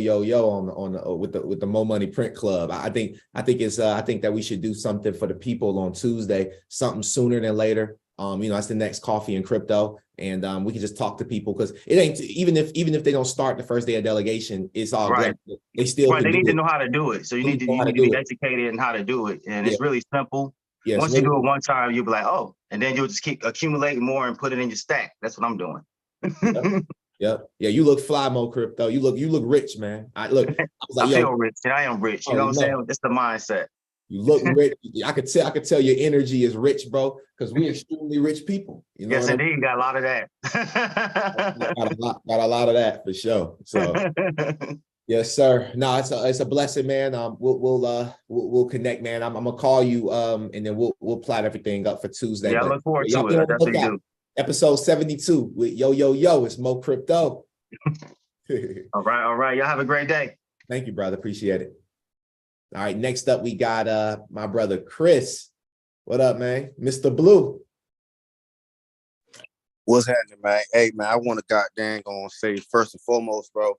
on with the Mo Money Print Club. I think that we should do something for the people on Tuesday, something sooner than later. That's the next Coffee and Crypto, and we can just talk to people, because it ain't, even if they don't start the first day of delegation, it's all Right. good. They still Right. can They need do to it. know how to do it. So you need to be educated in how to do it, and it's really simple. Yes, Once you do it one time, you'll be like, oh, and then you'll just keep accumulating more and put it in your stack. That's what I'm doing. Yep. Yeah, you look fly, Mo Crypto. You look rich, man. I was like, I yo, feel rich, and I am rich. You know what I'm saying? It's the mindset. you look rich. I could tell your energy is rich, bro, because we're extremely rich people. You know Yes, what I mean? indeed. Got a lot of that. Got a lot of that for sure. So yes, sir. No, it's a blessing, man. We'll connect, man. I'm gonna call you, and then we'll plot everything up for Tuesday. Yeah, I But look forward y'all to be it. I on the definitely lookout. do. Episode 72 with Yo. It's Mo Crypto. All right. Y'all have a great day. Thank you, brother. Appreciate it. All right, next up we got my brother Chris. What up, man? Mr. Blue. What's happening, man? Hey, man, I want to goddamn gonna say first and foremost, bro.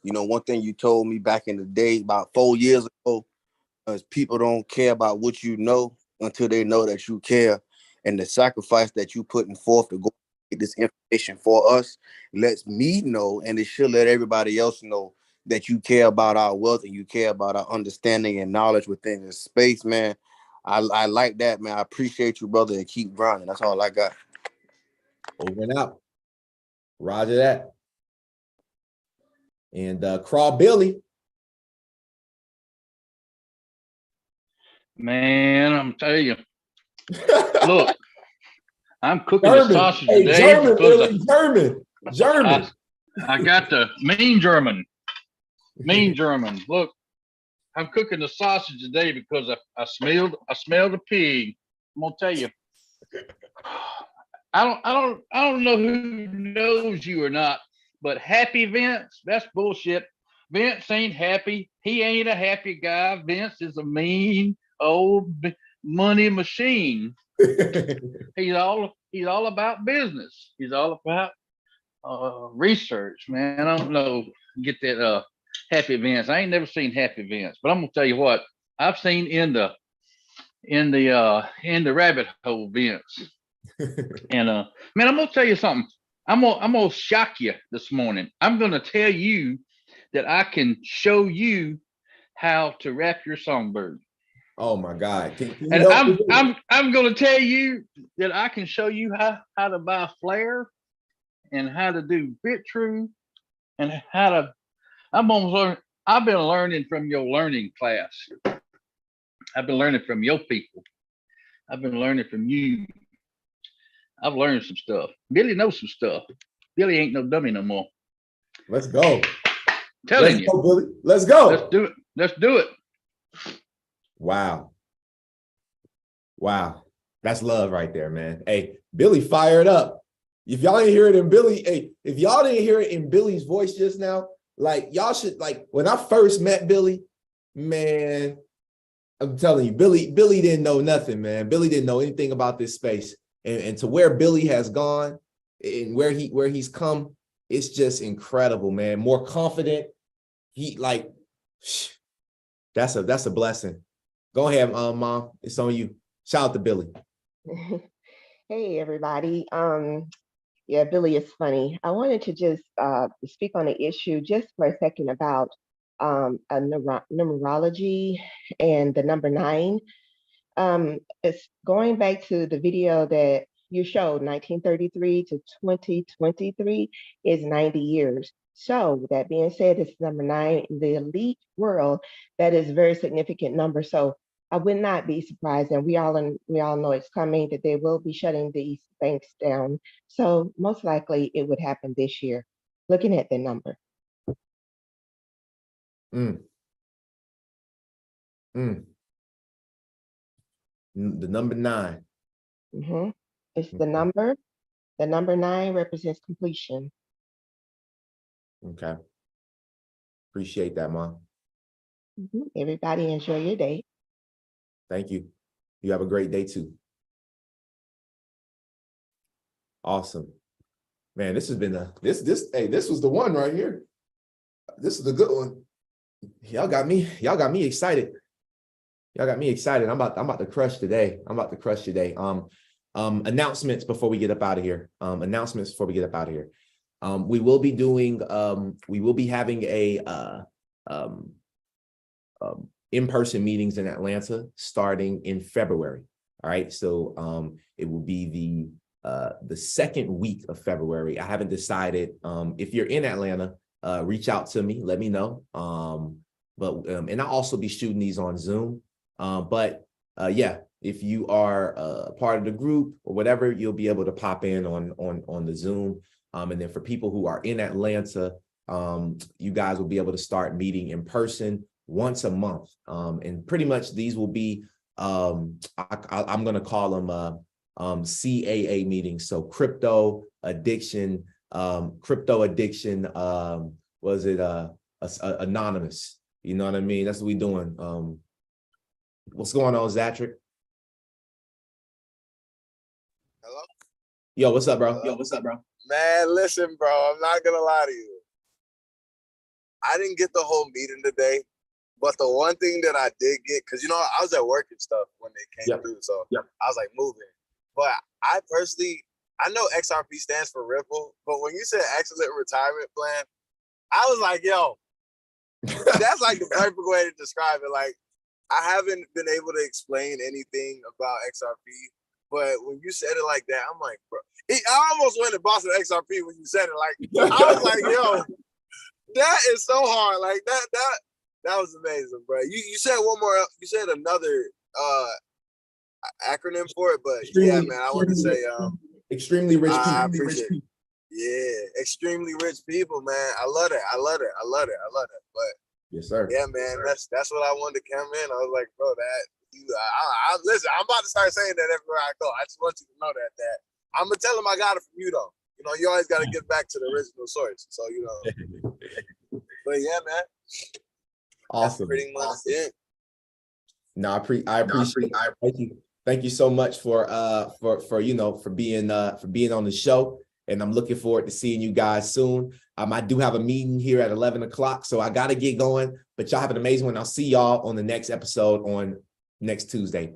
One thing you told me back in the day, about 4 years ago, is people don't care about what you know until they know that you care. And the sacrifice that you putting forth to go get this information for us lets me know, and it should let everybody else know, that you care about our wealth and you care about our understanding and knowledge within this space, man. I like that, man. I appreciate you, brother, and keep grinding. That's all I got. Over and out. Roger that. And Craw Billy. Man, I'm telling you, look, I'm cooking German. the sausage Hey, today German, because Billy, German. I got the mean German. Look, I'm cooking the sausage today because I smelled a pig. I'm gonna tell you, I don't know who knows you or not, but happy Vince, that's bullshit. Vince ain't happy. He ain't a happy guy. Vince is a mean old money machine. He's all about business. He's all about research, man. I don't know. Get that happy Vince. I ain't never seen happy Vince, but I'm gonna tell you what I've seen in the rabbit hole Vince. And man, I'm gonna tell you something. I'm gonna shock you this morning. I'm gonna tell you that I can show you how to wrap your songbird. Oh my God. And I'm gonna tell you that I can show you how to buy flare and how to do bit true and how to I've been learning from your learning class. I've been learning from your people. I've been learning from you. I've learned some stuff. Billy knows some stuff. Billy ain't no dummy no more. Let's go. Telling you. Billy. Let's go. Let's do it. Wow. That's love right there, man. Hey, Billy fired up. If y'all didn't hear it in Billy, hey, if y'all didn't hear it in Billy's voice just now, like y'all should, like when I first met Billy, man, I'm telling you, Billy didn't know nothing, man. Billy didn't know anything about this space. And to where Billy has gone and where he's come, it's just incredible, man. More confident. He like, that's a blessing. Go ahead, Mom. It's on you. Shout out to Billy. Hey, everybody. Yeah, Billy is funny. I wanted to just speak on the issue just for a second about numerology and the number 9. It's going back to the video that you showed, 1933 to 2023 is 90 years. So with that being said, it's number 9 in the elite world. That is a very significant number. So I would not be surprised, and we all know it's coming, that they will be shutting these banks down. So most likely it would happen this year, looking at the number. The number 9. It's the number. The number 9 represents completion. Okay. Appreciate that, Mom. Everybody enjoy your day. Thank you. You have a great day too. Awesome. Man, this has been this was the one right here. This is the good one. Y'all got me excited. Y'all got me excited. I'm about to crush today. Announcements before we get up out of here. We will be having a in-person meetings in Atlanta starting in February. All right. So it will be the second week of February. I haven't decided. If you're in Atlanta, reach out to me, let me know. And I'll also be shooting these on Zoom. Yeah, if you are part of the group or whatever, you'll be able to pop in on the Zoom. And then for people who are in Atlanta, you guys will be able to start meeting in person once a month. And pretty much these will be, I'm going to call them CAA meetings. So crypto addiction, was it anonymous? You know what I mean? That's what we doing. What's going on, Zatrick? Hello? Yo, what's up, bro? Man, listen, bro, I'm not gonna lie to you. I didn't get the whole meeting today, but the one thing that I did get, because I was at work and stuff when they came through, so I was like moving. But I know XRP stands for Ripple, but when you said excellent retirement plan, I was like, yo, that's like the perfect way to describe it. Like, I haven't been able to explain anything about XRP, but when you said it like that, I'm like, bro, I almost went to Boston XRP when you said it. Like, I was like, yo, that is so hard. Like that was amazing, bro. You said one more. You said another acronym for it, but yeah, man, I want to say extremely rich people. I appreciate it. Yeah, extremely rich people, man. I love it. But yes, sir. Yeah, man, that's what I wanted to come in. I was like, bro, I listen. I'm about to start saying that everywhere I go. I just want you to know that I'm gonna tell them I got it from you, though. You always got to get back to the original source. So but yeah, man. Awesome. That's pretty much it. No, I appreciate. Thank you so much for being on the show. And I'm looking forward to seeing you guys soon. I do have a meeting here at 11 o'clock, so I got to get going. But y'all have an amazing one. I'll see y'all on the next episode on next Tuesday.